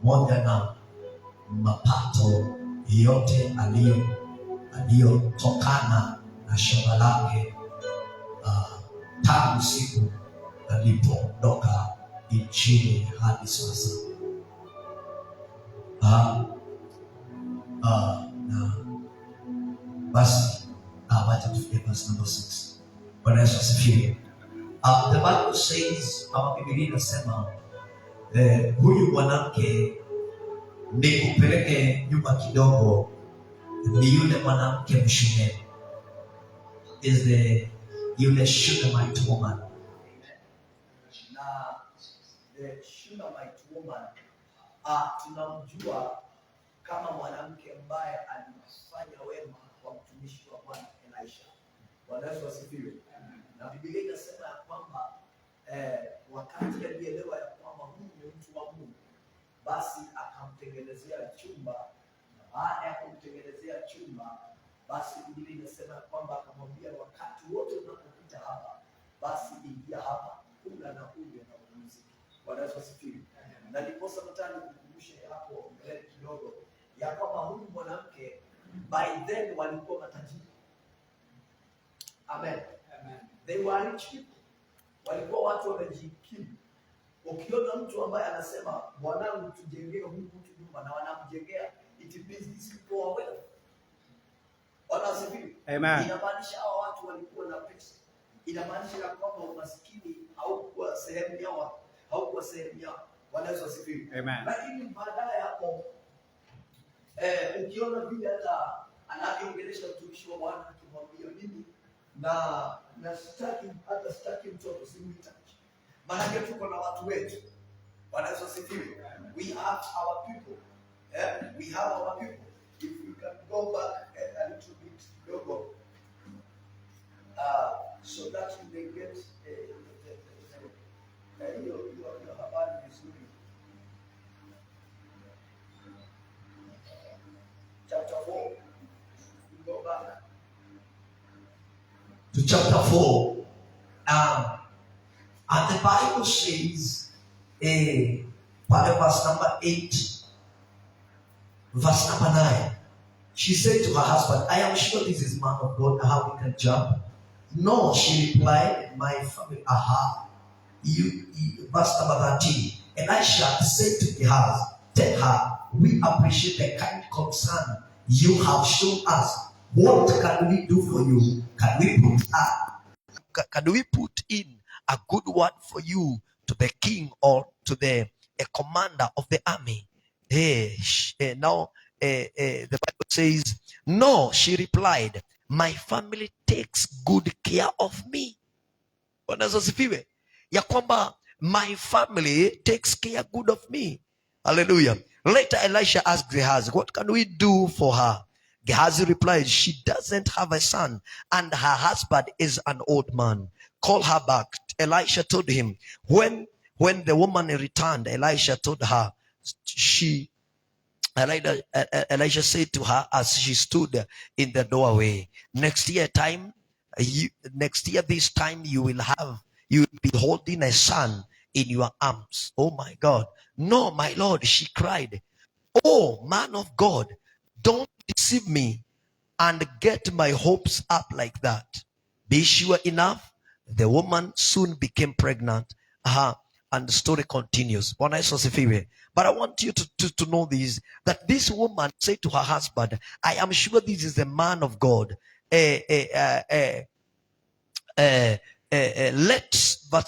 pamoja na mapato yote aliyotokana na shamba lake tangu siku alipoondoka nchini hadi sasa. Na basi wacha tufike verse number 6. Bwana Yesu asifiwe. The Bible says, Biblia inasema huyu mwanamke ni kupeleke nyuma kidogo, ni yule mwanamke mshunemi, is the yule Shunammite woman. Na the Shunammite woman tunamjua kama mwanamke ambaye alifanya wema kwa mtumishi wa Bwana Elisha. Bwana Yesu asifiwe. Na Biblia inasema ya kwamba wakati alielewa ya kwamba huyu ni mtu wa Mungu, basi akamtengenezea chumba. Na baada ya kumtengenezea chumba, basi Biblia inasema ya kwamba akamwambia, wakati wote unapopita hapa, basi ingia hapa, kula na unywe na upumzike. Bwana Yesu asifiwe. Na ndiposa mtani kukumbusha hapo mbele kidogo ya kwamba huyu mwanamke by then walikuwa matajiri. Amen. Amen. They were rich people. Walikuwa watu wamejikimu. Ukiona mtu ambaye anasema mwanangu tujengee huyu mtu nyumba na wanamjengea, it means these people are wealthy. Bwana asifiwe. Amen. Inamaanisha hao watu walikuwa na pesa. Inamaanisha ya kwamba umaskini haukuwa sehemu yao, haukuwa sehemu yao. Bwana asifiwe. Amen. Lakini baadaye hapo ukiona vile hata anavyoongelesha mtumishi wa Bwana akimwambia mimi na sitaki mtoto, simhitaji. Maana tuko na watu wetu. Bwana asifiwe. We have our people. We have our people. If we can go back a little bit logo, so that you may get your habari vizuri. Chapter 4. We go back to chapter 4. And the Bible says, verse number 8, verse number 9, she said to her husband, I am sure this is man of God, how we can jump. No, she replied, my family, verse number 13, Elisha said to Gehazi, tell her, we appreciate the kind concern you have shown us. What can we do for you? Can we put in a good word for you to the king or to the commander of the army? Now the Bible says, no, she replied, my family takes good care of me. Ya kwamba my family takes care good of me. Hallelujah. Later Elisha asked Gehazi, what can we do for her? Gehazi replied, she doesn't have a son and her husband is an old man. Call her back. Elisha told him. When the woman returned, Elisha told her, Elisha said to her as she stood in the doorway, next year this time you will be holding a son in your arms. Oh my God. No, my Lord, she cried. Oh man of God, don't deceive me and get my hopes up like that. Be sure enough, the woman soon became pregnant. And the story continues. But I want you to know this, that this woman said to her husband, I am sure this is the man of God. Verse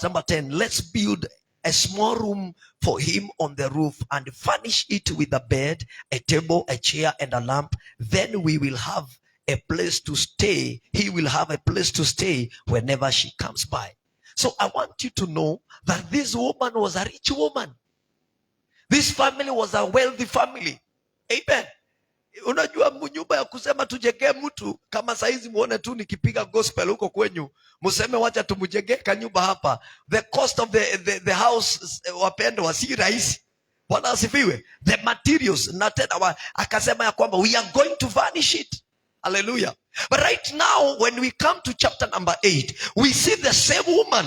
number 10, let's build a small room for him on the roof and furnish it with a bed, a table, a chair, and a lamp. Then we will have a place to stay. He will have a place to stay whenever she comes by. So I want you to know that this woman was a rich woman. This family was a wealthy family. Amen. Unajua nyumba ya kusema tujengee mtu kama saizi muone tu nikipiga gospel huko kwenyu museme wacha tumjengee kanyumba hapa. The cost of the house wapendwa si rahisi. Bwana asifiwe. The materials na tena akasema ya kwamba we are going to furnish it. Hallelujah. But right now when we come to chapter number 8, we see the same woman.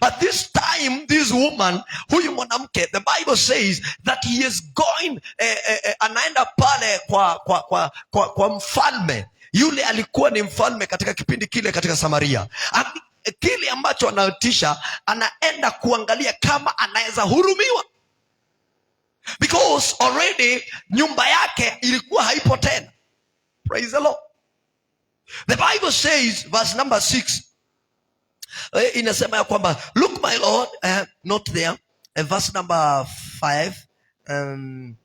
But this time, this woman, huyu mwanamke, the Bible says that he is going, anaenda pale kwa mfalme. Yule alikuwa ni mfalme katika kipindi kile katika Samaria. Kile ambacho anatisha, anaenda kuangalia kama anaweza hurumiwa, because already nyumba yake ilikuwa haipo tena. Praise the Lord. The Bible says, verse number 6, inasema ya kwamba, look my Lord, not there, verse number 5, and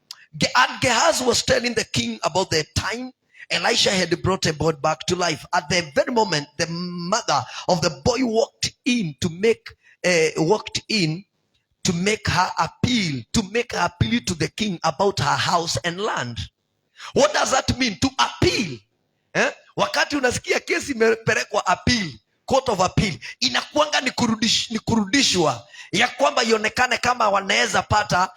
Gehazi was telling the king about the time Elisha had brought a boy back to life. At the very moment, the mother of the boy walked in to make her appeal to the king about her house and land. What does that mean, to appeal? Wakati unasikia kesi imepelekwa appeal, court of appeal, inakuanga ni kurudishwa, ya kwamba ionekane kama wanaweza pata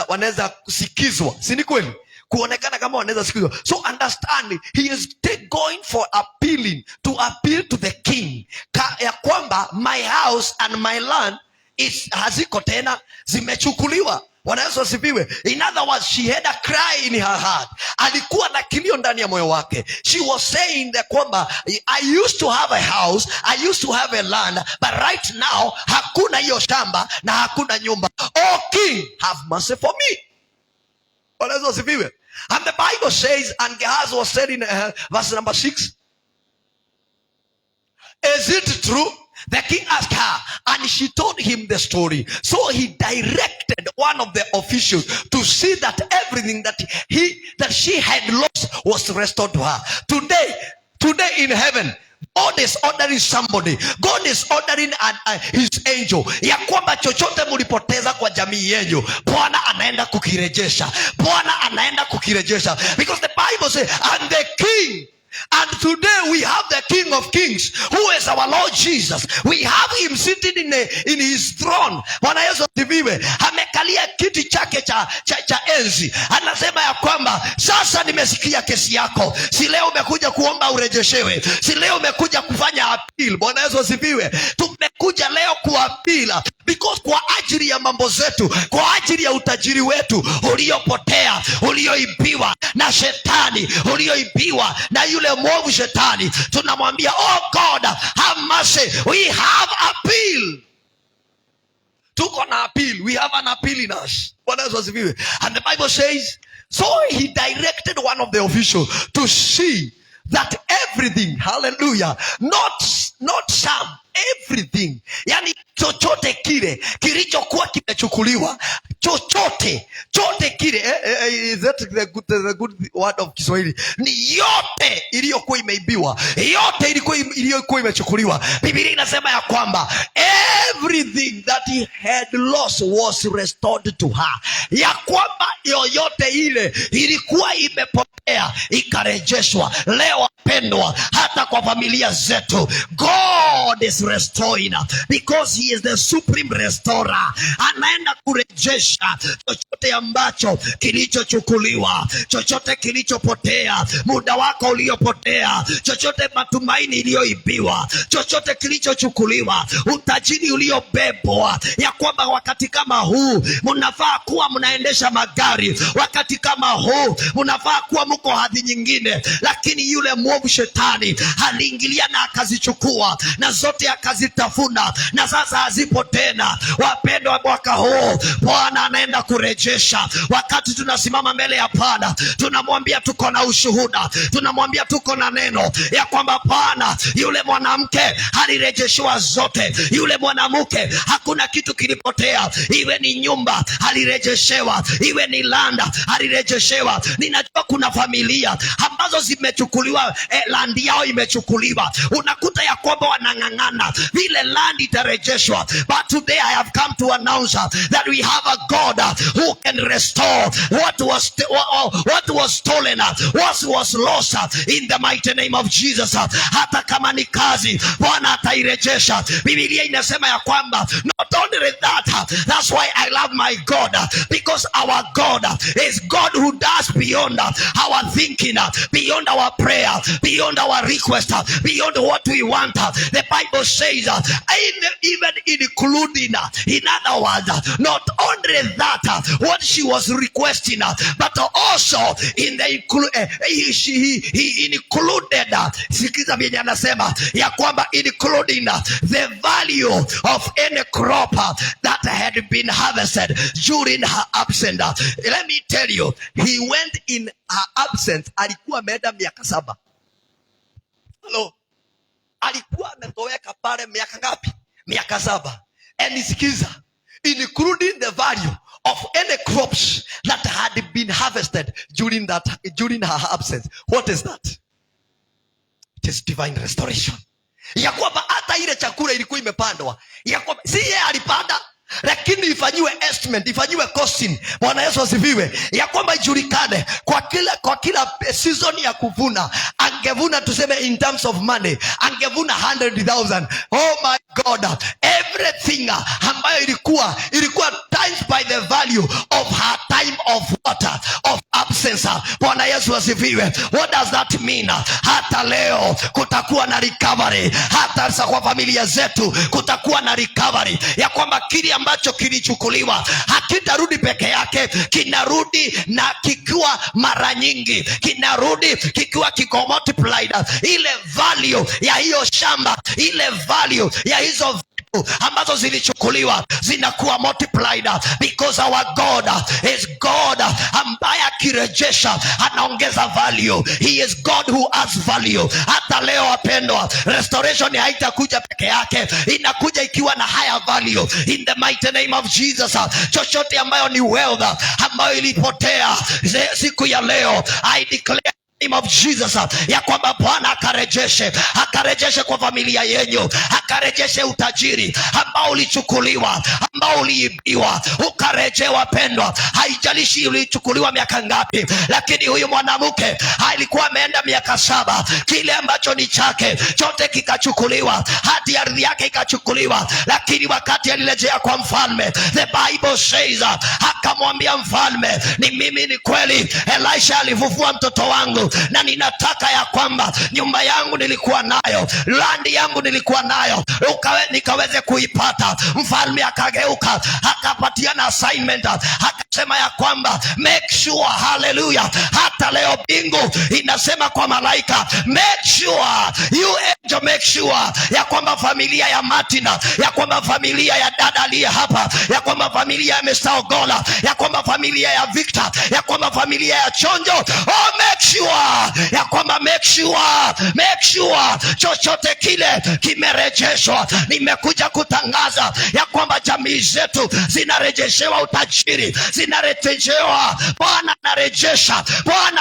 wanaweza kusikizwa, si ni kweli? Kuonekana kama wanaweza sikizwa. So understand, he is going for appealing, to appeal to the king, ya kwamba my house and my land haziko tena, zimechukuliwa. Bwana Yesu asifiwe. In other words, she had a cry in her heart. Alikuwa na kilio ndani ya moyo wake. She was saying that kwamba, I used to have a house, I used to have a land, but right now hakuna hiyo shamba na hakuna nyumba. Oh king, have mercy for me. Bwana Yesu asifiwe. And the Bible says, and Gehazi was said in verse number 6, is it true? The king asked her, and she told him the story. So he directed one of the officials to see that everything that she had lost was restored to her. Today in heaven, God is ordering somebody. God is ordering his angel, ya kwamba chochote mulipoteza kwa jamii yenu, Bwana anaenda kukirejesha. Bwana anaenda kukirejesha. Because the Bible says, and the king, and today we have the King of Kings, who is our Lord Jesus. We have him sitting in his throne. Bwana Yesu asifiwe. Amekalia kiti chake cha enzi. Anasema ya kwamba, sasa nimesikia kesi yako. Si leo umekuja kuomba urejeshewe. Si leo umekuja kufanya appeal. Bwana Yesu asifiwe. Tumekuja leo kuapila, because kwa ajili ya mambo zetu, kwa ajili ya utajiri wetu uliopotea, ulioibiwa na shetani, ulioibiwa na yule mwovu shetani, tunamwambia, oh God, have mercy. We have appeal. Tuko na appeal. We have an appeal in us. Bwana Yesu asifiwe. And the Bible says, so he directed one of the officials to see that everything, hallelujah, not some, everything, yani chochote kile kilichokuwa kimechukuliwa, chochote kile, is that the good word of Kiswahili? Ni yote iliyokuwa imeibiwa, yote iliyokuwa imechukuliwa. Biblia inasema ya kwamba everything that he had lost was restored to her, ya kwamba yoyote ile ilikuwa imepotea ikarejeshwa. Leo wapendwa, hata kwa familia zetu, God is restoring, because he is the supreme restorer. Anaenda kurejesha chochote ambacho kilichochukuliwa, chochote kilichopotea, muda wako uliopotea, chochote matumaini iliyoibiwa, chochote kilichochukuliwa, utajiri uliobebwa, ya kwamba wakati kama huu mnafaa kuwa mnaendesha magari, wakati kama huu mnafaa kuwa mko hadhi nyingine, lakini yule mwovu shetani aliingilia na akazichukua, na zote akazitafuna, na sasa hazipo tena. Wapendwa, mwaka huu Bwana anaenda kurejesha. Wakati tunasimama mbele ya Bwana, tunamwambia tuko na ushuhuda, tunamwambia tuko na neno ya kwamba Bwana, yule mwanamke alirejeshewa zote, yule mwanamke hakuna kitu kilipotea, iwe ni nyumba alirejeshewa, iwe ni landa alirejeshewa. Ninajua kuna familia ambazo zimechukuliwa, landi yao imechukuliwa, unakuta ya kwamba wanang'ang'ana vile landi itarejeshwa. But today I have come to announce that we have a God who can restore what was stolen, what was lost, in the mighty name of Jesus. Hata kama ni kazi, Bwana atairejesha. Biblia inasema ya kwamba not only that, that's why I love my my God, because our God is God who does beyond our thinking, beyond our prayer, beyond our request, beyond what we want. The Bible says, even including, in other words, not only that, what she was requesting, but also in the he included, sikiza vyenye anasema ya kwamba including the value of any crop that had been harvested during her absence. Let me tell you, he went in her absence, alikuwa ameenda miaka 7. Hello, alikuwa ametoweka pale miaka ngapi? Miaka 7. And sikiza, including the value of any crops that had been harvested during her absence. What is that? It is divine restoration. Ya kwamba hata ile chakula ilikuwa imepandwa, ya kwamba si yeye alipanda, lakini ifanyiwe estimate, ifanyiwe costing. Bwana Yesu asifiwe. Ya kwamba ijulikane kwa kila season ya kuvuna, angevuna tuseme in terms of money, angevuna 100,000. Oh my God, everything ambayo ilikuwa times by the value of her time of water, of absence. Bwana Yesu asifiwe. What does that mean? Hata leo kutakuwa na recovery, hata kwa familia zetu kutakuwa na recovery, ya kwamba kile ambacho kilichukuliwa hakitarudi peke yake, kinarudi na kikiwa mara nyingi, kinarudi kikiwa kiko multiplied. Ile value ya hiyo shamba, ile value ya hizo ambazo zilichukuliwa zinakuwa multiplied, because our God is God ambaye akirejesha anaongeza value. He is God who adds value. Hata leo wapendwa, restoration haitakuja peke yake, inakuja ikiwa na higher value in the mighty name of Jesus. Chochote ambayo ni wealth ambayo ilipotea siku ya leo, I declare name of Jesus, ya kwamba Bwana akarejeshe kwa familia yenu, akarejeshe utajiri ambao ulichukuliwa, ambao uliibiwa, ukarejewa. Pendwa, haijalishi ulichukuliwa miaka ngapi, lakini huyu mwanamke alikuwa ameenda miaka 7, kile ambacho ni chake chote kikachukuliwa, hadi ardhi yake ikachukuliwa. Lakini wakati alirejea kwa mfalme, the Bible says, akamwambia mfalme, ni mimi, ni kweli Elisha alifufua mtoto wangu, na ninataka ya kwamba nyumba yangu nilikuwa nayo, land yangu nilikuwa nayo, nikaweze kuipata. Mfalme akageuka, akapatiana assignment, akasema ya kwamba make sure, hallelujah, hata leo bingu inasema kwa malaika, make sure, you angel, make sure ya kwamba familia ya Martina, ya kwamba familia ya dada aliye hapa, ya kwamba familia ya Mr. Ogola, ya kwamba familia ya Victor, ya kwamba familia ya Chonjo, oh make sure ya kwamba make sure chochote kile kimerejeshwa. Nimekuja kutangaza ya kwamba jamii zetu zinarejeshewa utajiri, zinarejeshewa. Bwana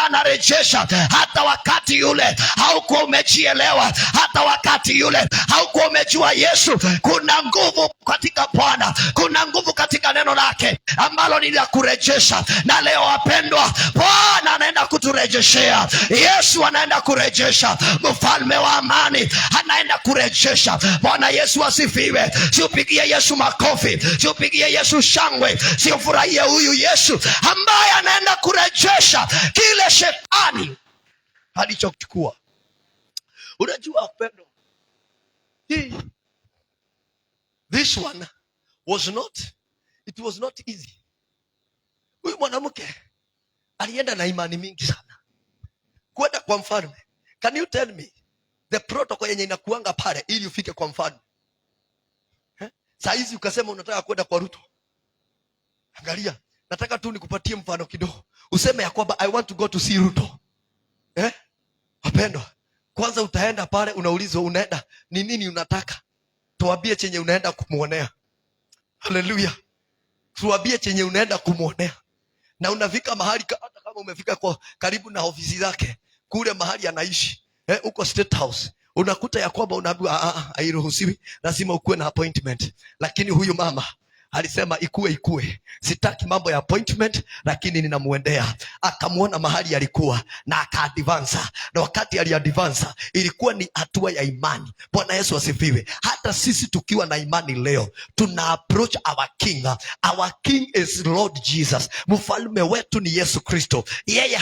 anarejesha. Hata wakati yule haukuwa umejielewa, hata wakati yule haukuwa umejua Yesu, kuna nguvu katika Bwana, kuna nguvu katika neno lake ambalo ni la kurejesha. Na leo wapendwa, Bwana anaenda kuturejeshea. Yesu anaenda kurejesha. Mfalme wa amani anaenda kurejesha. Bwana Yesu asifiwe. Siupigie Yesu makofi, siupigie Yesu shangwe, siufurahie huyu Yesu ambaye anaenda kurejesha kile shetani alichochukua. Unajua wapendwa, this one was not easy. Huyu mwanamke alienda na imani mingi sana kwenda kwa mfalme. Can you tell me the protocol yenye inakuanga pale ili ufike kwa mfalme? Saa hizi ukasema unataka kwenda kwa Ruto. Angalia, nataka tu nikupatie mfano kidogo. Useme ya kwamba I want to go to see Ruto. Wapendwa, kwanza utaenda pale, unaulizwa unaenda ni nini unataka? Tuambie chenye unaenda kumuonea. Hallelujah. Tuambie chenye unaenda kumuonea. Na unafika mahali, hata kama umefika kwa karibu na ofisi zake, kule mahali anaishi, uko State House, unakuta ya kwamba unaambiwa hairuhusiwi, lazima ukuwe na appointment. Lakini huyu mama alisema ikue, sitaki mambo ya appointment, lakini ninamuendea. Akamuona mahali alikuwa na akaadvance, na wakati aliadvance ilikuwa ni hatua ya imani. Bwana Yesu asifiwe. Hata hata sisi tukiwa na imani leo tuna approach our king. Our king is Lord Jesus. Mfalme wetu ni Yesu Kristo. Yeye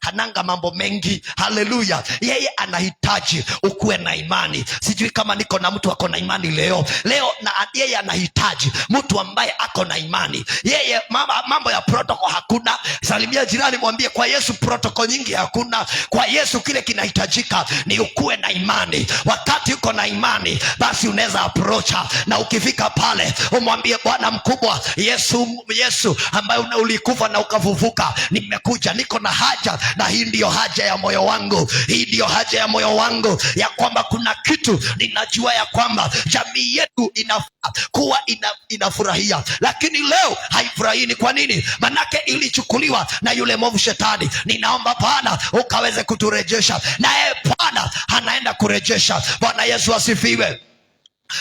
hananga mambo mengi. Haleluya. Yeye anahitaji ukuwe na imani. Sijui kama niko na mtu ako na imani leo na yeye anahitaji mtu ambaye ako na imani. Yeye mambo ya protocol hakuna. Salimia jirani, mwambie kwa Yesu protocol nyingi hakuna. Kwa Yesu kile kinahitajika ni ukuwe na imani. Wakati uko na imani, basi unaweza approacha, na ukifika pale umwambie Bwana mkubwa, Yesu ambaye ulikufa na ukafufuka, nimekuja, niko na haja, na hii ndio haja ya moyo wangu. Hii ndio haja ya moyo wangu, ya kwamba kuna kitu ninajua ya kwamba jamii yetu kuwa inafurahia, lakini leo haifurahii. Ni kwa nini? Manake ilichukuliwa na yule mwovu Shetani. Ninaomba Bwana ukaweze kuturejesha, naye Bwana anaenda kurejesha. Bwana Yesu asifiwe.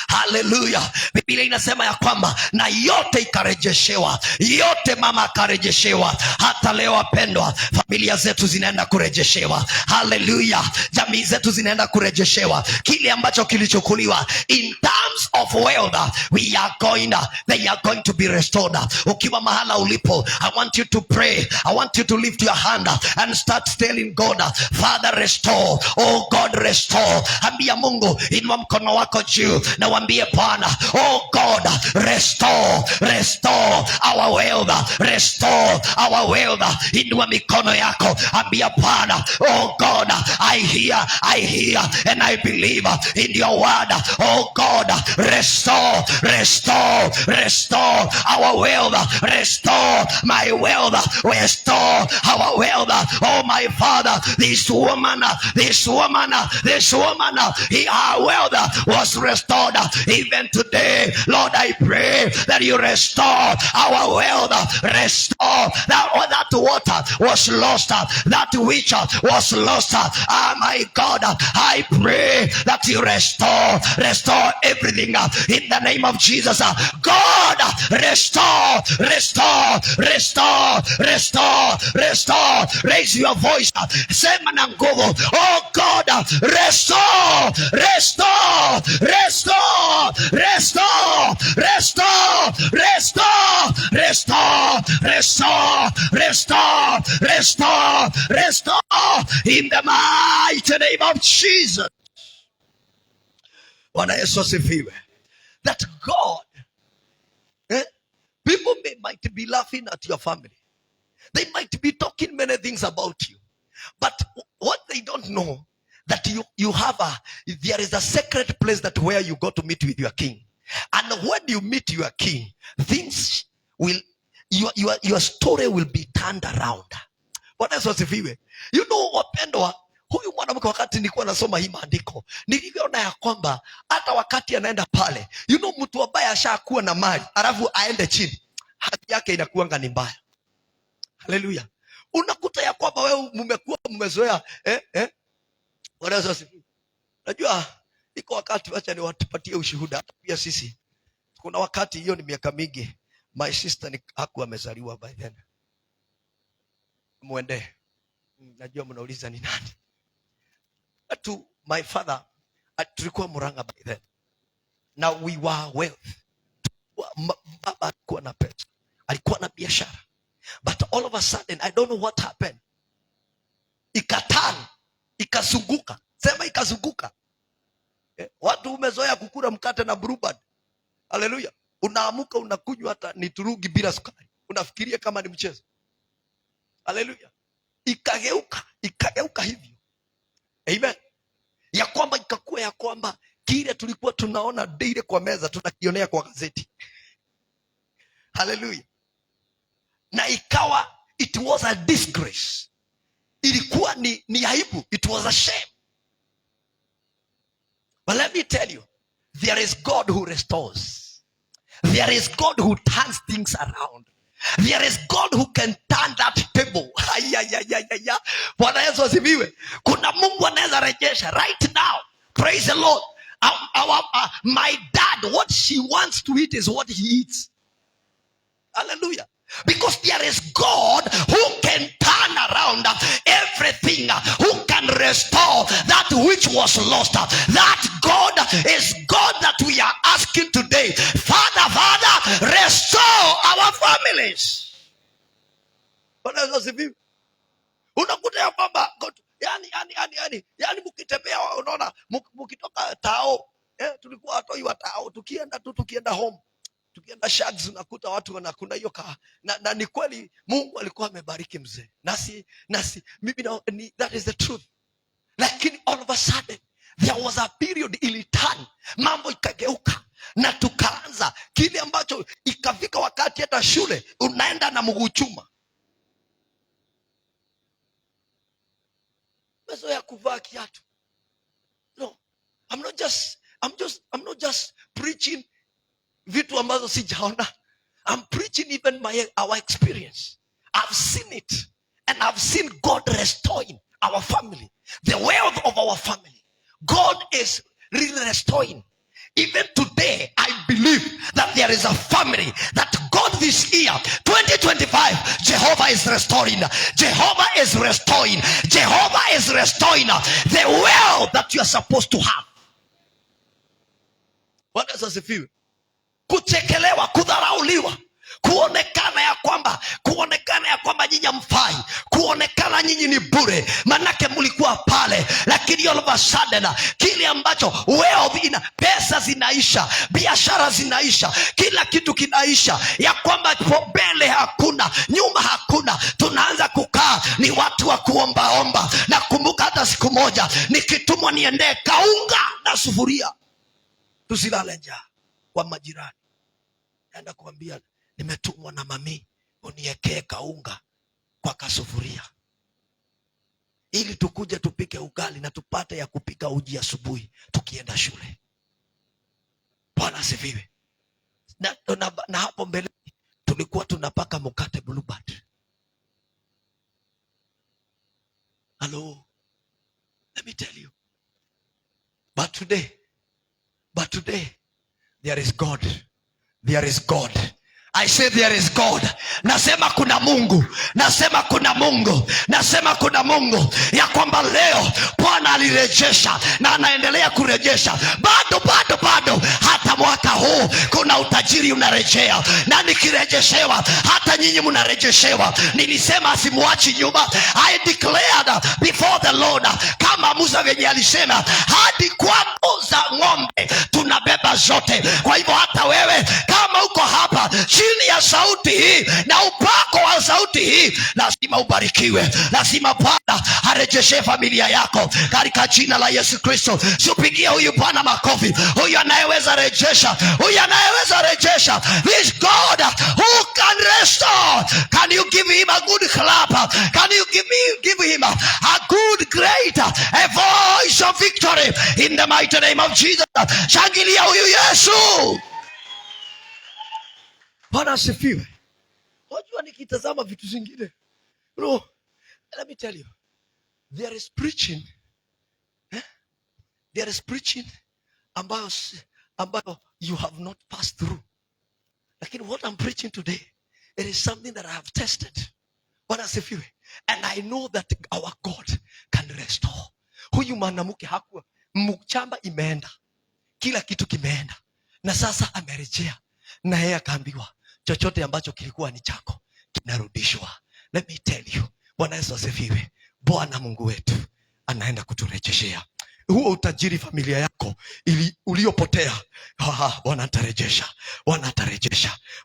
Haleluya. Biblia inasema ya kwamba na yote ikarejeshewa, yote mama akarejeshewa. Hata leo wapendwa, familia zetu zinaenda kurejeshewa. Haleluya. Jamii zetu zinaenda kurejeshewa kile ambacho kilichukuliwa. In terms of wealth, they are going to be restored. Ukiwa mahala ulipo, I want you to pray. I want you to lift your hand and start telling God, Father restore. Oh God restore. Ambia Mungu, inua mkono wako juu na waambie Bwana, oh God restore our wealth, restore our wealth. Inua mikono yako, ambia Bwana, oh God, I hear and I believe in your word. Oh God, restore our wealth, restore my wealth, restore our wealth. Oh my Father, this woman, her wealth was restored. Even today, Lord, I pray that you restore our wealth, restore that water was lost, that which was lost. Oh my God, I pray that you restore everything in the name of Jesus. God, restore. Raise your voice, sema na nguvu. Oh God, restore in the mighty name of Jesus. Bwana Yesu asifiwe. That God, people might be laughing at your family. They might be talking many things about you, but what they don't know, that you have there is a secret place that where you go to meet with your king. And when you meet your king, things will, your story will be turned around. Bwana Yesu asifiwe. You know, wapendwa, huyu mwanamke wakati nilikuwa nasoma hii maandiko, niliona ya kwamba hata wakati anaenda pale, you know, mtu ambaye ashakuwa na mali alafu aende chini, hali yake inakuanga ni mbaya. Haleluya. Unakuta ya kwamba wewe mmezoea Bwana Yesu asifiwe. Najua iko wakati, acha niwapatie ushuhuda. Pia sisi kuna wakati, hiyo ni miaka mingi, my sister hakuwa amezaliwa by then. Muende, najua mnauliza ni nani. To my father, tulikuwa Murang'a by then. Now we were wealth. Baba alikuwa na pesa, alikuwa na biashara, but all of a sudden I don't know what happened, ikazunguka. Sema ikazunguka. Watu umezoea kukula mkate na blueband. Haleluya. Unaamuka unakunywa hata ni turugi bila sukari, unafikiria kama ni mchezo. Haleluya. Ikageuka hivyo. Amen. Ya kwamba ikakuwa ya kwamba kile tulikuwa tunaona daily kwa meza tunakionea kwa gazeti. Haleluya. Na ikawa, it was a disgrace. Ilikuwa ni aibu. It was a shame. But let me tell you, there is God who restores. There is God who turns things around. There is God who can turn that table. Bwana Yesu asifiwe. Kuna Mungu anaweza rejesha right now. Praise the Lord. My dad, what she wants to eat is what he eats. Hallelujah. Because there is God who can turn around everything, who can restore that which was lost. That God is God that we are asking today. Father, restore our families. Unakuta ya kwamba yani mkitembea unaona mkitoka tao tulikuwa watoi wa tao, tukienda home, tukienda shags, unakuta watu wanakuna hiyo na ni kweli Mungu alikuwa amebariki mzee nasi mimi that is the truth. Lakini all of a sudden there was a period iliturn, mambo ikageuka na tukaanza kile ambacho ikafika wakati hata shule unaenda na mguu chuma. Ya kuvaa kiatu. No, I'm not just preaching vitu ambazo sijaona. I'm preaching even our experience. I've seen it, and I've seen God restoring our family, the wealth of our family. God is really restoring. Even today, I believe that there is a family that God this year, 2025, Jehovah is restoring. Jehovah is restoring. Jehovah is restoring the wealth that you are supposed to have. What does it feel? Kuchekelewa, kudharauliwa, kuonekana ya kwamba nyinyi hamfai, kuonekana nyinyi ni bure, manake mlikuwa pale, lakini all of a sudden kile ambacho wealth pesa zinaisha, biashara zinaisha, kila kitu kinaisha, ya kwamba mbele hakuna, nyuma hakuna, tunaanza kukaa ni watu wa kuombaomba. Na kumbuka hata siku moja nikitumwa niendee kaunga na sufuria, tusilale njaa kwa majirani, naenda kuambia nimetumwa na mami uniekee kaunga kwa kasufuria, ili tukuje tupike ugali na tupate ya kupika uji asubuhi tukienda shule. Bwana asifiwe. Na hapo mbele tulikuwa tunapaka mkate Bluebird. Hello, let me tell you, but today there is God. There is God. I say there is God. Nasema kuna Mungu. Nasema kuna Mungu. Nasema kuna Mungu ya kwamba leo Bwana alirejesha na anaendelea kurejesha. Bado hata mwaka huu kuna utajiri unarejea, na nikirejeshewa hata nyinyi mnarejeshewa. Nilisema simuachi nyuma. I declared before the Lord, kama Musa venye alisema, hadi kwako za ng'ombe tunabeba zote. Kwa hivyo hata wewe kama uko hapa chini ya sauti hii na upako wa sauti hii, lazima ubarikiwe. Lazima Bwana arejeshe familia yako katika jina la Yesu Kristo. Sipigie huyu Bwana makofi. Huyu anayeweza rejesha. This God who can restore. Can you give him a good clap? Can you give him a good great a voice of victory in the mighty name of Jesus? Shangilia huyu Yesu. Bwana asifiwe. Wajua nikitazama vitu zingine, let me tell you, there is preaching ambayo you have not passed through. Lakini what I'm preaching today, it is something that I have tested. Bwana asifiwe. And I know that our God can restore. Huyu mwanamke hakuwa mchamba, imeenda, kila kitu kimeenda, na sasa amerejea, na yeye akaambiwa chochote ambacho kilikuwa ni chako kinarudishwa. Let me tell you, Bwana Yesu asifiwe. Bwana Mungu wetu anaenda kuturejeshea huo utajiri, familia yako uliopotea. Bwana atarejesha.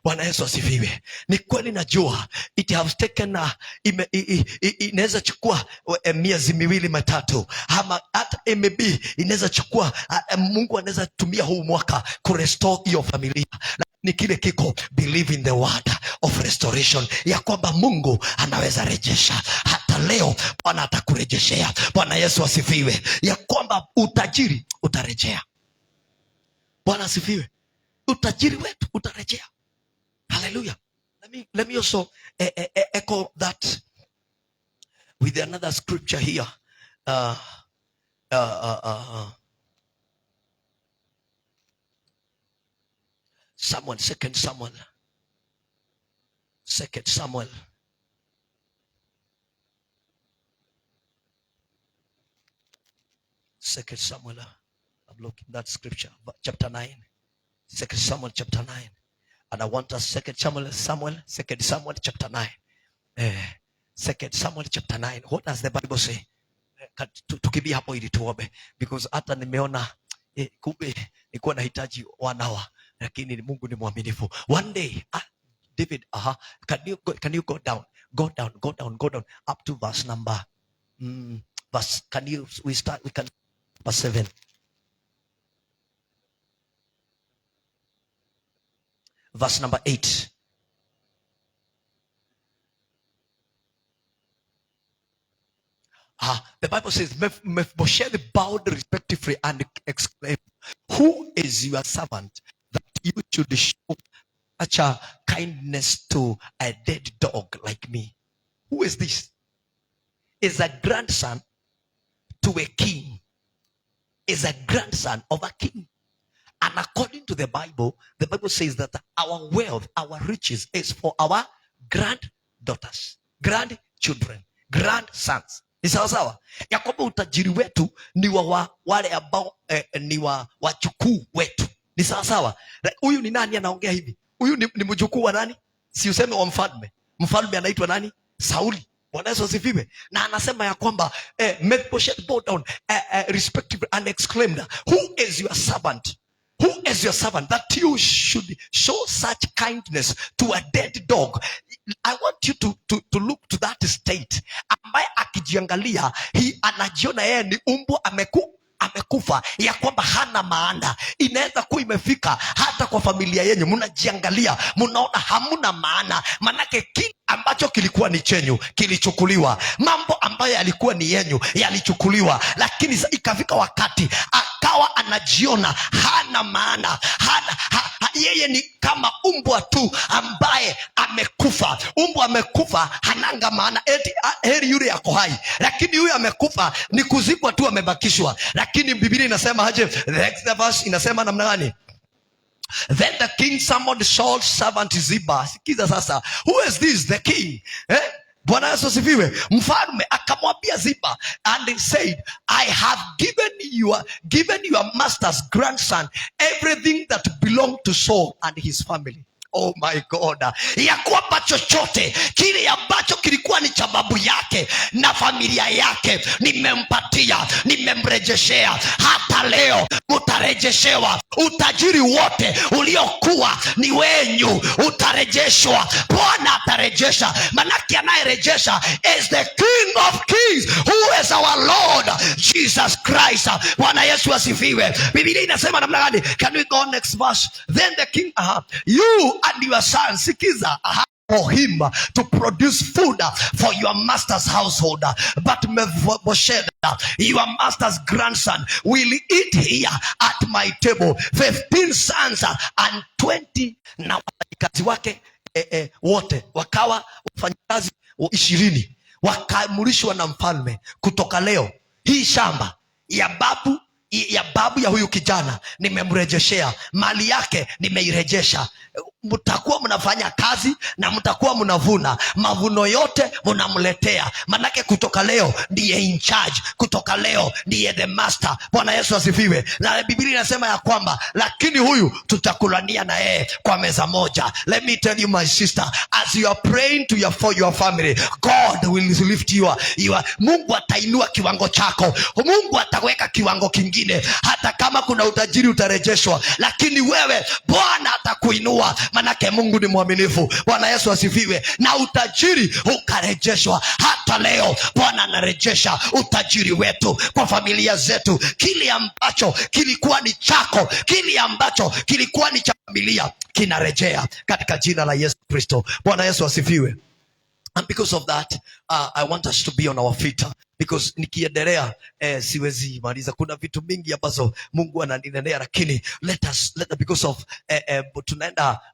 Bwana Yesu asifiwe. Ni kweli najua it has taken inaweza chukua miezi miwili matatu, ama hata maybe inaweza chukua Mungu anaweza tumia huu mwaka kurestore hiyo familia. Ni kile kiko, believe in the word of restoration, ya kwamba Mungu anaweza rejesha. Hata leo Bwana atakurejeshea. Bwana Yesu asifiwe, ya kwamba utajiri utarejea. Bwana asifiwe. Utajiri wetu utarejea. Hallelujah. Let me also echo that with another scripture here. Second Samuel. look in that scripture, chapter 9, 2 Samuel chapter 9. And I want us 2 Samuel chapter 9. 2 Samuel chapter 9. What does the Bible say? Tukimbia hapo ili tuombe, because hata nimeona kumbe nilikuwa nahitaji 1 hour, lakini Mungu ni mwaminifu. One day David, can you go down up to verse number verse, we can verse 7. Verse number 8. The Bible says, Mephibosheth bowed respectively and exclaimed, "Who is your servant that you should show such a kindness to a dead dog like me?" Who is this? Is a grandson to a king. Is a grandson of a king. And according to the Bible says that our wealth, our riches is for our granddaughters, grandchildren, grandsons. Ni sawa sawa ya kwamba utajiri wetu ni wa wale ambao ni wa wajukuu wetu. Ni sawa sawa. Huyu ni nani anaongea hivi? Huyu ni mjukuu wa nani? Si useme wa mfalme. Mfalme anaitwa nani? Sauli. Bwana Yesu asifiwe. Na anasema ya kwamba Mephibosheth bowed down respectively and exclaimed, "Who is your servant? Who is your servant that you should show such kindness to a dead dog?" I want you to look to that state. Ambaye akijiangalia anajiona yeye ni umbo amekufa, ya kwamba hana maana. Inaweza kuwa imefika hata kwa familia yenu, mnajiangalia mnaona hamuna maana, manake kile ambacho kilikuwa ni chenyu kilichukuliwa, mambo ambayo yalikuwa ni yenyu yalichukuliwa. Lakini ikafika wakati akawa anajiona hana maana, yeye ni kama umbwa tu ambaye amekufa. Umbwa amekufa hananga maana, heri yule yako hai, lakini huyu amekufa ni kuzikwa tu amebakishwa. Lakini Biblia inasema aje? The next verse inasema namna gani? Then the king summoned Saul's servant Ziba. Sikiza sasa, who is this? The king. Bwana Yesu asifiwe. Mfalme akamwambia Ziba and he said, "I have given your master's grandson everything that belonged to Saul and his family." Oh my God. Ya kwamba chochote kile ambacho kilikuwa ni cha babu yake na familia yake nimempatia, nimemrejeshea. Hata leo utarejeshewa utajiri wote uliokuwa ni wenyu, utarejeshwa. Bwana atarejesha, manake anayerejesha is the King of Kings, who is our Lord Jesus Christ. Bwana Yesu asifiwe. Biblia inasema namna gani? Can we go next verse? Then the king, you and your sons, sikiza, for him to produce food for your master's household, but Mephibosheth, your master's grandson, will eat here at my table. 15 sons and 20 na wafanyakazi wake wote wakawa wafanyakazi 20, wakaamrishwa na mfalme, kutoka leo hii shamba ya babu ya huyu kijana nimemrejeshea, mali yake nimeirejesha. Mtakuwa mnafanya kazi na mtakuwa mnavuna, mavuno yote mnamletea, manake kutoka leo ndiye in charge, kutoka leo ndiye the master. Bwana Yesu asifiwe. Na Biblia inasema ya kwamba lakini huyu tutakulania na yeye kwa meza moja. Let me tell you my sister, as you are praying for your family, God will lift you. Mungu atainua kiwango chako, Mungu ataweka kiwango kingine. Hata kama kuna utajiri utarejeshwa, lakini wewe Bwana atakuinua, manake Mungu ni mwaminifu. Bwana Yesu asifiwe. Na utajiri ukarejeshwa. Hata leo Bwana anarejesha utajiri wetu kwa familia zetu. Kile ambacho kilikuwa ni chako, kile ambacho kilikuwa ni cha familia kinarejea katika jina la Yesu Kristo. Bwana Yesu asifiwe. And because of that, I want us to be on our feet, because nikiendelea siwezi maliza. Kuna vitu mingi ambazo Mungu ananinenea, lakini let us because of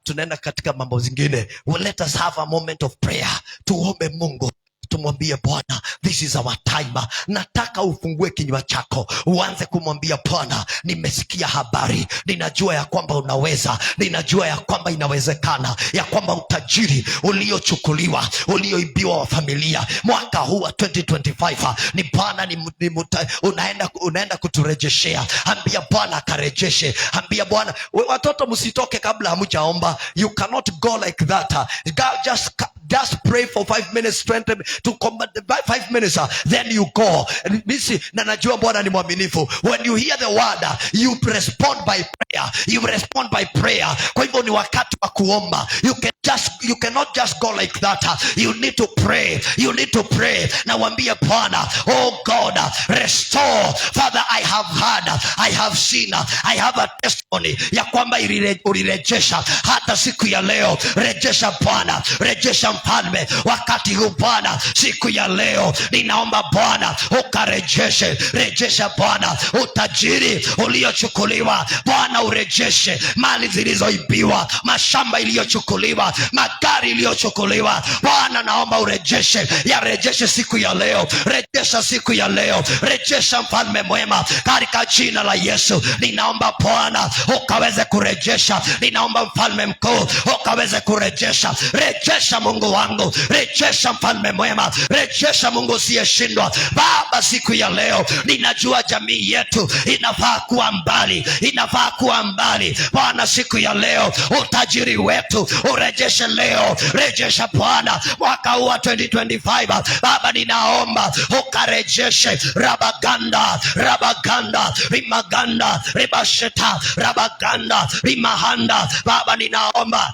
tunaenda katika mambo zingine. Well, let us have a moment of prayer. Tuombe Mungu. tumwambie Bwana, this is our time. Nataka ufungue kinywa chako, uanze kumwambia Bwana, nimesikia habari, ninajua ya kwamba unaweza, ninajua ya kwamba inawezekana, ya kwamba utajiri uliochukuliwa, ulioibiwa wa familia mwaka huu wa 2025 ni Bwana unaenda kuturejeshea. Ambia Bwana akarejeshe. Ambia Bwana, watoto msitoke kabla hamjaomba. You cannot go like that. God, just pray for 5 minutes, 20 to combat 5 minutes, then you go. Nisi na najua Bwana ni mwaminifu. When you hear the word, you respond by prayer. You respond by prayer. Kwa hivyo ni wakati wa kuomba. You cannot just go like that. You need to pray. You need to pray. Na waambie Bwana, oh God, restore. Father, I have heard, I have seen, I have a testimony ya kwamba ulirejesha hata siku ya leo. Rejesha Bwana, rejesha Mfalme wakati huu Bwana. Siku ya leo ninaomba Bwana ukarejeshe. Rejesha Bwana utajiri uliochukuliwa Bwana, urejeshe mali zilizoibiwa, mashamba iliyochukuliwa, magari iliyochukuliwa Bwana, naomba urejeshe. Yarejeshe siku ya leo, rejesha siku ya leo, rejesha Mfalme mwema, katika jina la Yesu. Ninaomba Bwana ukaweze kurejesha. Ninaomba Mfalme mkuu ukaweze kurejesha. Rejesha Mungu wangu, rejesha Mfalme mwema, rejesha Mungu usiyeshindwa. Baba, siku ya leo ninajua jamii yetu inafaa kuwa mbali, inafaa kuwa mbali Bwana. Siku ya leo utajiri wetu urejeshe leo. Rejesha Bwana mwaka huu wa 2025 Baba, ninaomba ukarejeshe. Rabaganda, rabaganda, rimaganda, ribasheta, rabaganda, rimahanda Baba, ninaomba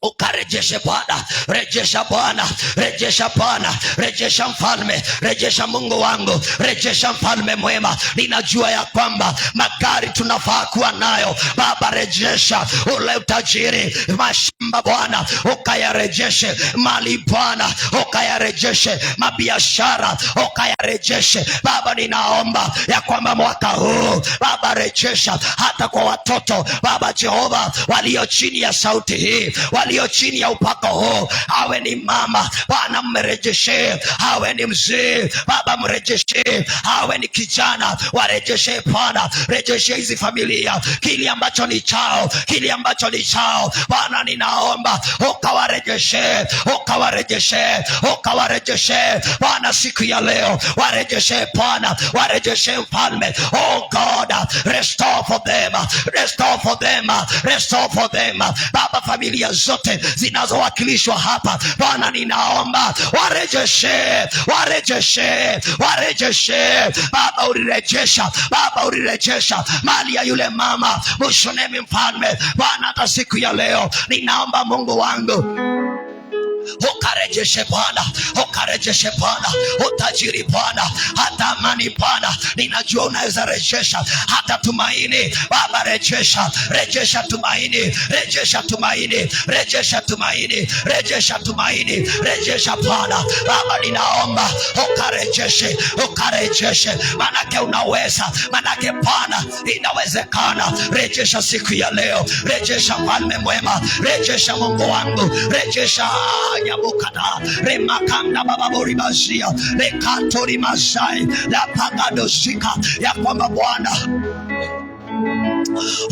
ukarejeshe Bwana. Rejesha Bwana, rejesha Bwana, rejesha Mfalme, rejesha Mungu wangu, rejesha Mfalme mwema. Ninajua ya kwamba magari tunafaa kuwa nayo Baba, rejesha ule utajiri, mashamba Bwana ukayarejeshe, mali Bwana ukayarejeshe, mabiashara ukayarejeshe Baba. Ninaomba ya kwamba mwaka huu Baba, rejesha hata kwa watoto Baba Jehova walio chini ya sauti hii, walio chini ya upako huu, awe ni mama Bwana mrejeshe, awe ni mzee Baba mrejeshe, awe ni kijana warejeshe Bwana. Rejeshe hizi familia kile ambacho ni chao, kile ambacho ni chao Bwana. Ninaomba ukawarejeshe, ukawarejeshe, ukawarejeshe Bwana. Siku ya leo warejeshe Bwana, warejeshe Mfalme. Oh God, restore for them, restore for them, restore for them Baba. Familia zote zinazowakilishwa hapa Bwana, ninaomba warejeshe, warejeshe, warejeshe Baba. Ulirejesha Baba, ulirejesha mali ya yule mama Mshunemi Mfalme Bwana. Hata siku ya leo ninaomba Mungu wangu ukarejeshe Bwana, ukarejeshe Bwana utajiri Bwana, hata amani Bwana. Ninajua unaweza rejesha hata tumaini Baba. Rejesha, rejesha tumaini, rejesha tumaini, rejesha tumaini, rejesha tumaini, rejesha Bwana. Baba, ninaomba ukarejeshe, ukarejeshe, manake unaweza, manake Bwana inawezekana. Rejesha siku ya leo, rejesha Mfalme mwema, rejesha Mungu wangu, rejesha Yabukada remakanda baba boribazia rekatori mazai la pagado sika ya kwamba Bwana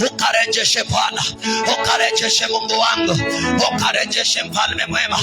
ukarejeshe Bwana, ukarejeshe Mungu wangu, ukarejeshe Mfalme mwema,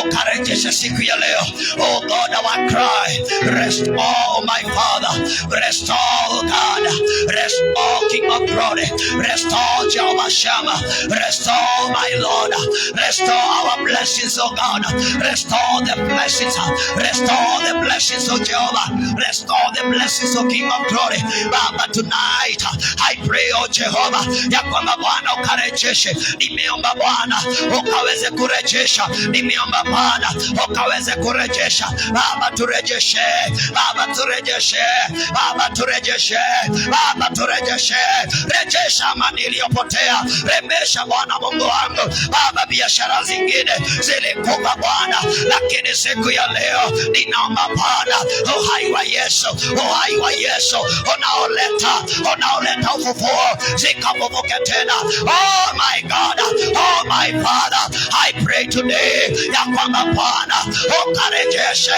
ukarejeshe siku ya leo. Oh God, our cry, restore my Father, restore God, restore King of Glory, restore Jehovah Shammah, restore my Lord, restore our blessings, oh God, restore the blessings, restore the blessings of Jehovah, restore the blessings of King of Glory. Baba, tonight I pray, oh Jehova, ya kwamba Bwana ukarejeshe. Nimeomba Bwana ukaweze kurejesha, nimeomba Bwana ukaweze kurejesha. Baba turejeshe, Baba turejeshe, Baba turejeshe, Baba turejeshe. Rejesha amani iliyopotea, remesha Bwana Mungu wangu. Baba, biashara zingine zilikufa Bwana, lakini siku ya leo ninaomba Bwana uhai wa Yesu, uhai wa Yesu unaoleta ufufuo zikavuke tena. Oh my God, oh my Father, I pray today ya kwamba Bwana ukarejeshe,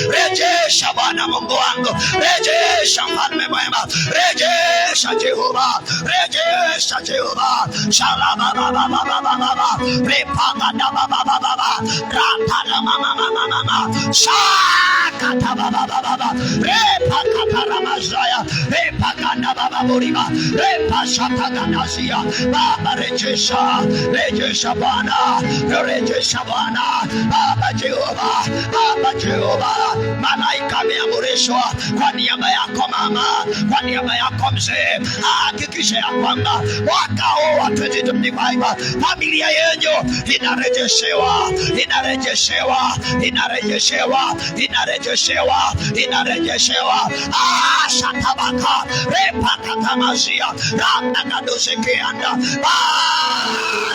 rejesha Bwana Mungu wangu, rejesha mfalme mwema, rejesha Jehova, rejesha Jehova. Shalaba baba baba baba, repaka da baba baba, rakana mama mama mama, shakata baba baba, repaka taramazaya, repaka na baba buriba, repashaka ganazia. Baba rejesha, rejesha Bwana, rejesha Bwana. Baba Jehova, Baba Jehova, malaika ameamrishwa kwa niaba yako mama, kwa niaba yako mzee, hakikisha ya kwamba mwaka huu wa 2025 familia yenu inarejeshewa, inarejeshewa, inarejeshewa, inarejeshewa, inarejeshewa. Shatabaka, repaka tamazia, ramnagadosekeanda,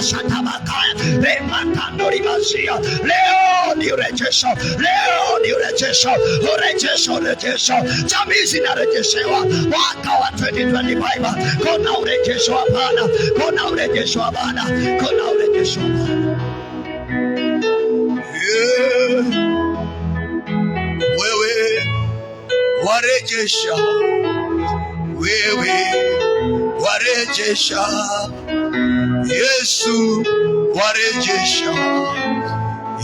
shatabaka, repaka ndoribazia. Leo ni urejesho, leo ni urejesho, urejesho, urejesho. Jamii zinarejeshewa mwaka wa 2025. Kuna urejesho wa Bwana, kuna urejesho wa Bwana, kuna urejesho wa Bwana. Wewe warejesha, wewe warejesha, Yesu warejesha,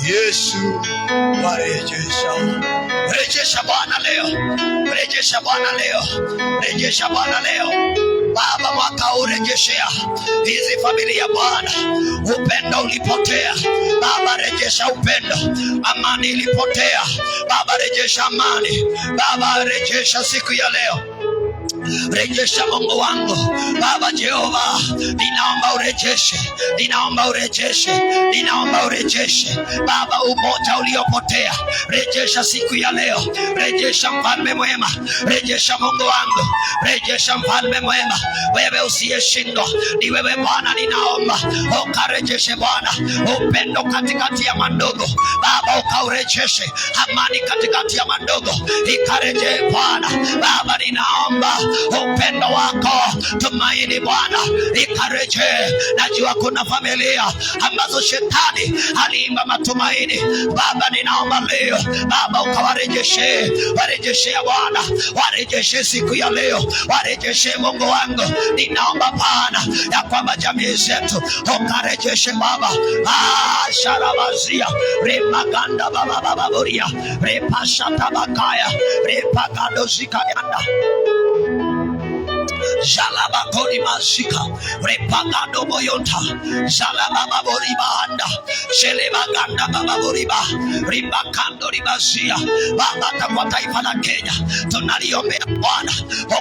Yesu warejesha. Rejesha Bwana leo, rejesha Bwana leo, rejesha Bwana leo. Baba, mwaka urejeshea hizi familia Bwana. Upendo ulipotea Baba, rejesha upendo. Amani ilipotea Baba, rejesha amani. Baba, rejesha siku ya leo. Rejesha Mungu wangu Baba Jehova, ninaomba urejeshe, ninaomba urejeshe, ninaomba urejeshe Baba umoja uliopotea. Rejesha siku ya leo, rejesha mfalme mwema, rejesha Mungu wangu, rejesha mfalme mwema. Wewe usiyeshindwa ni wewe Bwana, ninaomba ukarejeshe Bwana upendo katikati ya mandogo Baba, ukaurejeshe amani katikati ya mandogo, ikareje Bwana. Baba, ninaomba upendo wako, tumaini Bwana ikareje. Najua kuna familia ambazo shetani aliimba matumaini Baba, ninaomba leo Baba ukawarejeshe, warejeshe Bwana, warejeshe siku ya leo, warejeshe Mungu wangu. Ninaomba Bwana ya kwamba jamii zetu ukarejeshe Baba. Sharabazia remaganda baba baba buria repashata bakaya repagado zikayanda Jalaba kori mazika repagado boyota jalaba babori bahanda sheleba ganda babori ba ribakando ribazia. Baba, kwa taifa la Kenya tunaliombea Bwana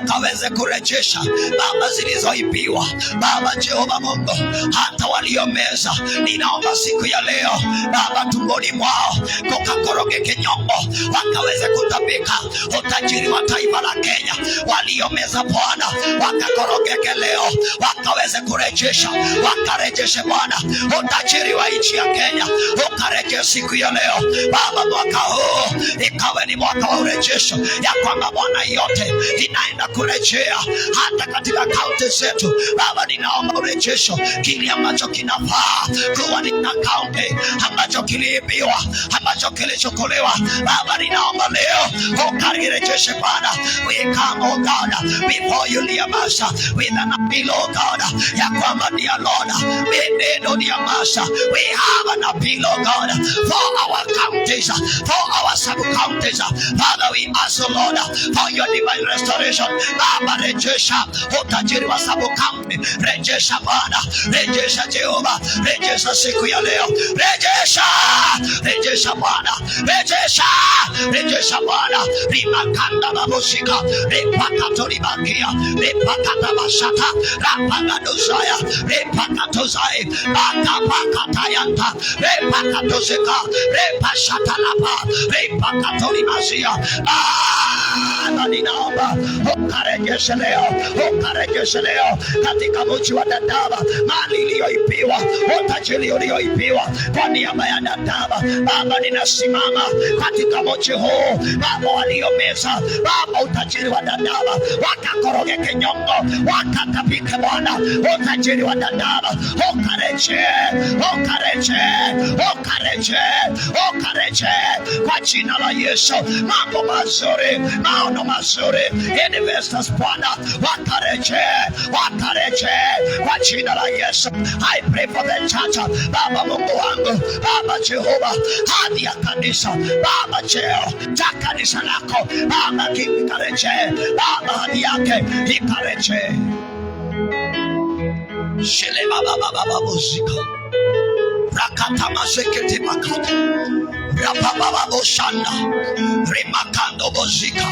ukaweze kurejesha Baba zilizoibiwa Baba Jehova Mungu, hata waliomeza. Ninaomba siku ya leo Baba tumboni mwao kukakorogeke nyongo, wakaweze kutabika utajiri wa taifa la Kenya. Waliomeza Bwana wakakorogeke leo, wakaweze kurejesha, wakarejeshe Bwana utajiri wa nchi ya Kenya, ukarejeshe siku ya leo Baba. Mwaka huu ikawe ni mwaka wa urejesho, ya kwamba Bwana yote inaenda kurejea hata katika kaunti zetu Baba. Ninaomba urejesho, kile ambacho kinafaa kuwa ni kaunti ambacho kiliibiwa, ambacho kilichokolewa Baba, ninaomba leo ukarejeshe Bwana. We come, oh God, before you Master, with an appeal, oh God, ya kwamba dear Lord, we need, oh dear Master, we have an appeal, oh God, for our counties, for our sub-counties. Father, we ask, oh Lord, for your divine restoration. Baba, rejesha utajiri wa sub-county, rejesha Bwana, rejesha Jehova, rejesha siku ya leo, rejesha, rejesha Bwana, rejesha, rejesha Bwana. Rimakanda babusika, ripakato ribakia, repakata bashata, rapagadozaya, repakatozai, akapakatayanta, repakatozeka, repashata lapa, repakatolimazia. Ninaomba ukarejeshe leo, ukarejeshe leo katika mji wa Dadaab mali iliyoibiwa, utajiri ulioibiwa kwa niaba ya Dadaab Baba. Ninasimama katika mji Chihu, Baba waliomeza, Baba utajiri wa Dadaab, wakakoroge kinyongo, wakatapike Bwana, utajiri wa Dadaab, ukareje, ukareje, ukareje, ukareje, kwa jina la Yesu. Mambo mazuri, maono mazuri, investors Bwana, wakareje, wakareje, kwa jina la Yesu. I pray for the church, Baba Mungu wangu, Baba Jehova, hadi ya kanisa, Baba cheo cha kanisa lako, Baba kikareje, Baba hadi yake ikareje. Shele baba muzika, rakata masekete makata, rapababa boshanda, rimakando muzika,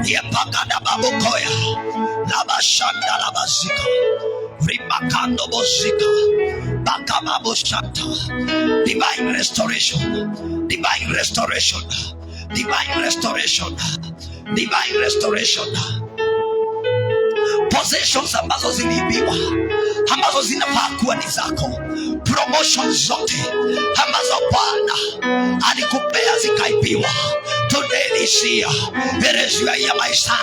yepagada babokoya, labashanda labazika, rimakando muzika, bakama boshanta. Divine restoration, divine restoration, divine restoration, divine restoration. Possessions ambazo ziliibiwa, ambazo zinafaa kuwa ni zako, promotions zote ambazo Bwana alikupea zikaibiwa, today this year, it is your year, my son,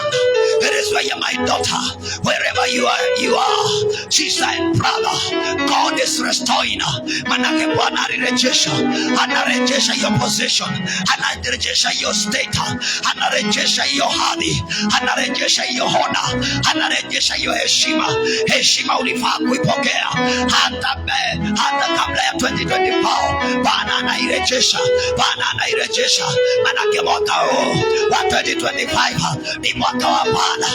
it is your year, my daughter, wherever you are, sister and brother, God is restoring. Manake Bwana anarejesha your possession, anarejesha your state, anarejesha your hadhi, anarejesha your honor, anarejesha your heshima ulifaa kuipokea hata kabla ya 2024. Bwana anairejesha, Bwana anairejesha. Manake mwaka huu wa 2025 ni mwaka wa Bwana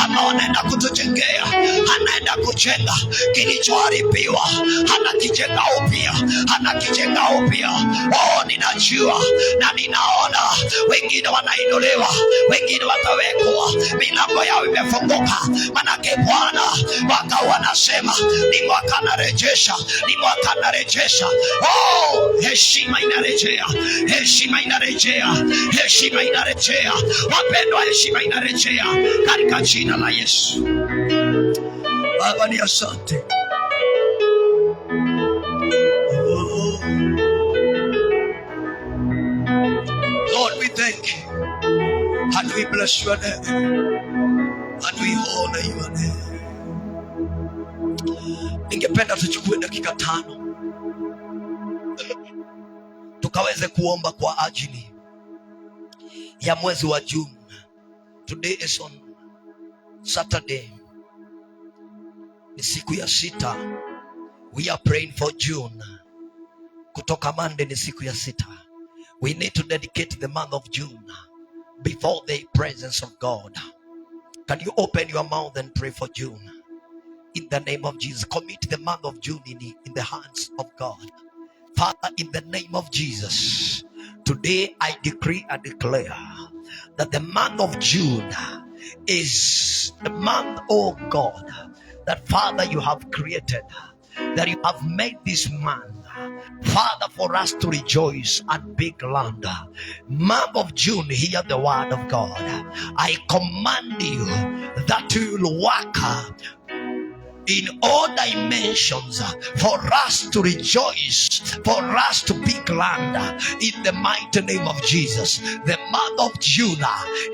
ambao anaenda kutujengea, anaenda kujenga kilichoharibiwa, anakijenga upya, anakijenga upya. Oh, ninajua na ninaona wengine wanainuliwa, wengine watawekwa, milango yao imefunguka. Manake Bwana mwaka wanasema ni mwaka narejesha, ni mwaka narejesha. Oh, heshima inarejea, heshima inarejea, heshima inarejea. Wapendwa, heshima inarejea katika jina la Yesu. Baba ni asante. Oh, Lord, we thank you and we bless your name and we honor your name. Ningependa tuchukue dakika 5 tukaweze kuomba kwa ajili ya mwezi wa June. Today is on Saturday, ni siku ya 6. We are praying for June. Kutoka Monday ni siku ya 6. We need to dedicate the month of June before the presence of God. Can you open your mouth and pray for June? In the name of Jesus, commit the month of June in the hands of God. Father, in the name of Jesus, today I decree and declare that the month of June is the month, oh God, that Father you have created, that you have made this month, Father, for us to rejoice and be glad. Month of June, hear the word of God. I command you that you will work in all dimensions for us to rejoice, for us to be glad in the mighty name of Jesus. The month of June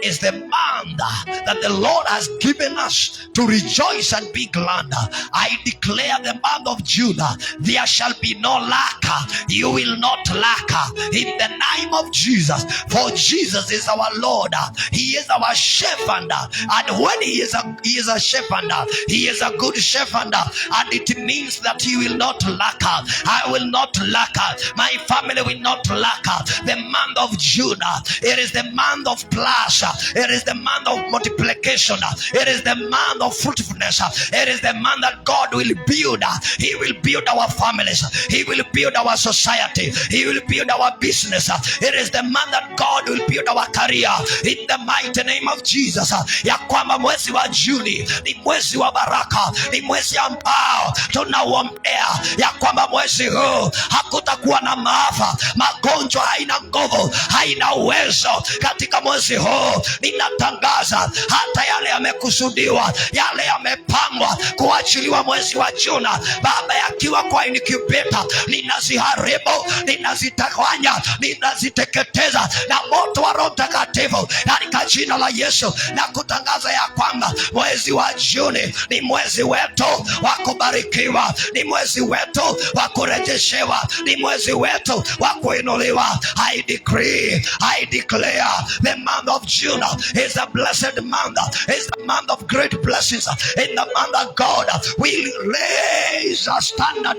is the month that the Lord has given us to rejoice and be glad. I declare the month of June, there shall be no lack. You will not lack in the name of Jesus. For Jesus is our Lord. He is our shepherd, and when he is a shepherd, he is a good shepherd. And it means that he will not lack. I will not lack. My family will not lack. The month of June, it is the month of plus. It is the month of multiplication. It is the month of fruitfulness. It is the month that God will build. He will build our families. He will build our society. He will build our business. It is the month that God will build our career. In the mighty name of Jesus. Ya kwamba mwezi wa Juni ni mwezi wa baraka, ni mwezi ambao tunauombea ya kwamba mwezi huu hakutakuwa na maafa, magonjwa haina nguvu, haina uwezo katika mwezi huu. Ninatangaza hata yale yamekusudiwa, yale yamepangwa kuachiliwa mwezi wa Juni, Baba, yakiwa kwa incubator, ninaziharibu, ninazitawanya, ninaziteketeza na moto wa Roho Mtakatifu katika jina la Yesu, na kutangaza ya kwamba mwezi wa Juni ni mwezi wetu wa kubarikiwa, ni mwezi wetu wa kurejeshewa, ni mwezi wetu wa kuinuliwa. I decree, I declare, the month of June is a blessed month, is the month of great blessings. In the month of God will raise a standard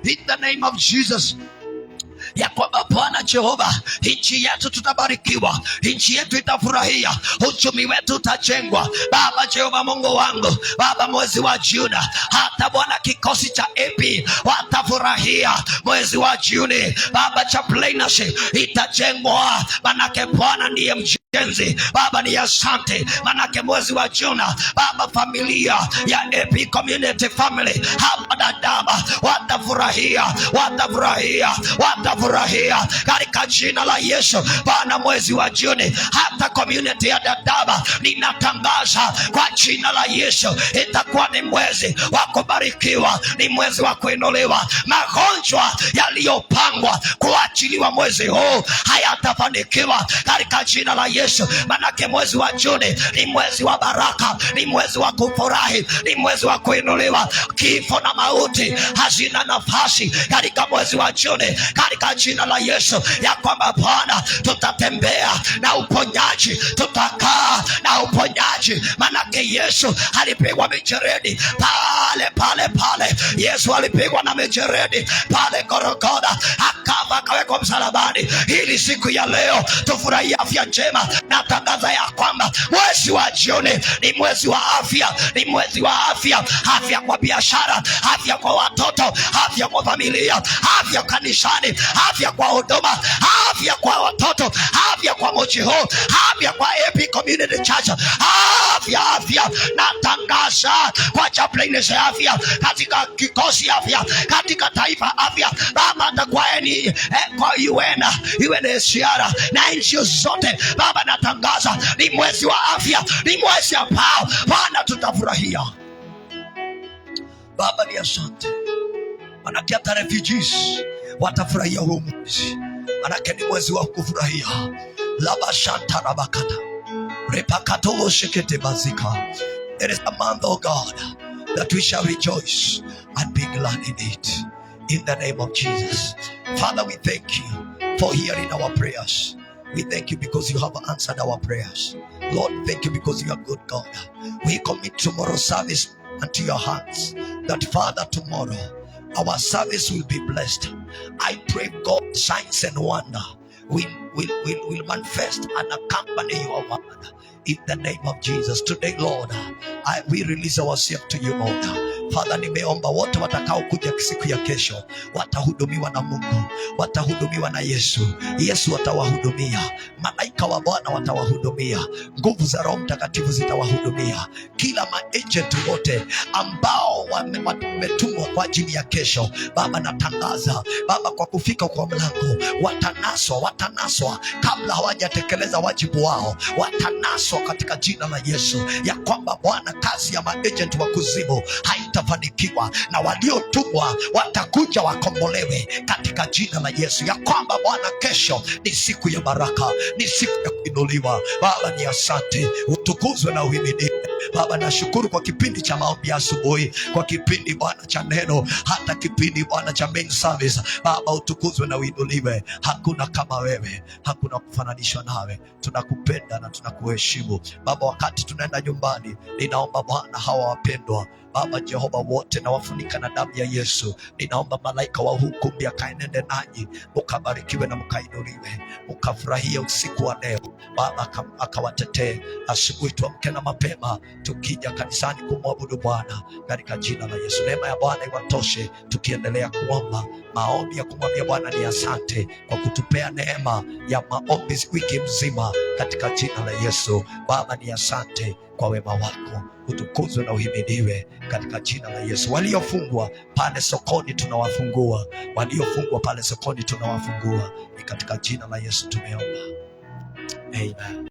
in the name of Jesus, ya kwamba Bwana Jehova, nchi yetu tutabarikiwa, nchi yetu itafurahia, uchumi wetu utajengwa. Baba Jehova Mungu wangu, Baba, mwezi wa Juni hata Bwana kikosi cha AP watafurahia mwezi wa Juni. Baba, chaplaincy itajengwa, manake Bwana ndiye mjenzi. Baba ni asante, manake mwezi wa Juni Baba, familia ya AP Community Family hapa Dodoma watafurahia, watafurahia, watafurahia katika jina la Yesu. Bwana, mwezi wa Juni hata community ya Dodoma ninatangaza kwa jina la Yesu, itakuwa ni mwezi wa kubarikiwa, ni mwezi wa kuinuliwa. Magonjwa yaliyopangwa kuachiliwa mwezi huu hayatafanikiwa katika jina la Yesu, manake mwezi wa Juni ni mwezi wa baraka, ni mwezi wa kufurahi, ni mwezi wa kuinuliwa. Kifo na mauti hazina nafasi katika mwezi wa Juni, katika jina la Yesu, ya kwamba Bwana tutatembea na uponyaji, tutakaa na uponyaji, manake Yesu alipigwa mijeredi pale pale pale. Yesu alipigwa na mijeredi pale Golgotha, akafa, akawekwa msalabani, ili siku ya leo tufurahie afya njema. Natangaza ya kwamba mwezi wa Juni ni mwezi wa afya, ni mwezi wa afya, afya kwa biashara, afya kwa watoto, afya kwa familia, afya kanisani, afya kwa huduma, afya kwa watoto, afya kwa mji huu, afya kwa AP Community Church, afya. Natangaza kwa chaplaincy ya afya, katika kikosi afya, katika taifa afya. Baba, atakuwa kwa UNHCR na nchi zote. Baba, natangaza ni mwezi wa afya, ni mwezi ambao Bwana tutafurahia. Baba ni asante, manake hata refugees watafurahia huu mwezi, manake ni mwezi wa kufurahia. Laba shanta rabakata repakato shekete bazika. It is a month, oh God, that we shall rejoice and be glad in it, in the name of Jesus. Father, we thank you for hearing our prayers. We thank you because you have answered our prayers. Lord, thank you because you are good God. We commit tomorrow's service unto your hands, that Father, tomorrow our service will be blessed. I pray, God, signs and wonder will manifest and accompany your word, in the name of Jesus. Today, Lord, we release ourselves to you, Lord. Father, nimeomba wote watakao kuja siku ya kesho watahudumiwa na Mungu, watahudumiwa na Yesu. Yesu atawahudumia, malaika wa Bwana watawahudumia, nguvu za Roho Mtakatifu zitawahudumia. Kila maagent wote ambao wametumwa kwa ajili ya kesho, Baba, natangaza Baba, kwa kufika kwa mlango watanaswa kabla hawajatekeleza wajibu wao, watanaswa katika jina la Yesu, ya kwamba Bwana, kazi ya maagent wa kuzimu haitafanikiwa, na waliotumwa watakuja wakombolewe katika jina la Yesu, ya kwamba Bwana, kesho ni siku ya baraka, ni siku ya kuinuliwa. Baba ni asante, utukuzwe na uhimidiwe. Baba, nashukuru kwa kipindi cha maombi asubuhi, kwa kipindi Bwana cha neno, hata kipindi Bwana cha main service. Baba, utukuzwe na uinuliwe. Hakuna kama wewe, hakuna kufananishwa nawe. Tunakupenda na tunakuheshimu Baba. Wakati tunaenda nyumbani, ninaomba Bwana hawa wapendwa Baba Jehova wote na wafunika na damu ya Yesu. Ninaomba malaika wa hukumu akaenende nanyi, mukabarikiwe na mukainuliwe, mukafurahia usiku wa leo. Baba akawatetee. Asubuhi tuamke na mapema tukija kanisani kumwabudu Bwana katika jina la Yesu. Neema ya Bwana iwatoshe tukiendelea kuomba maombi ya kumwambia Bwana ni asante kwa kutupea neema ya maombi wiki mzima katika jina la Yesu. Baba, ni asante kwa wema wako, utukuzwe na uhimidiwe katika jina la Yesu. Waliofungwa pale sokoni tunawafungua, waliofungwa pale sokoni tunawafungua, ni katika jina la Yesu tumeomba. Amen.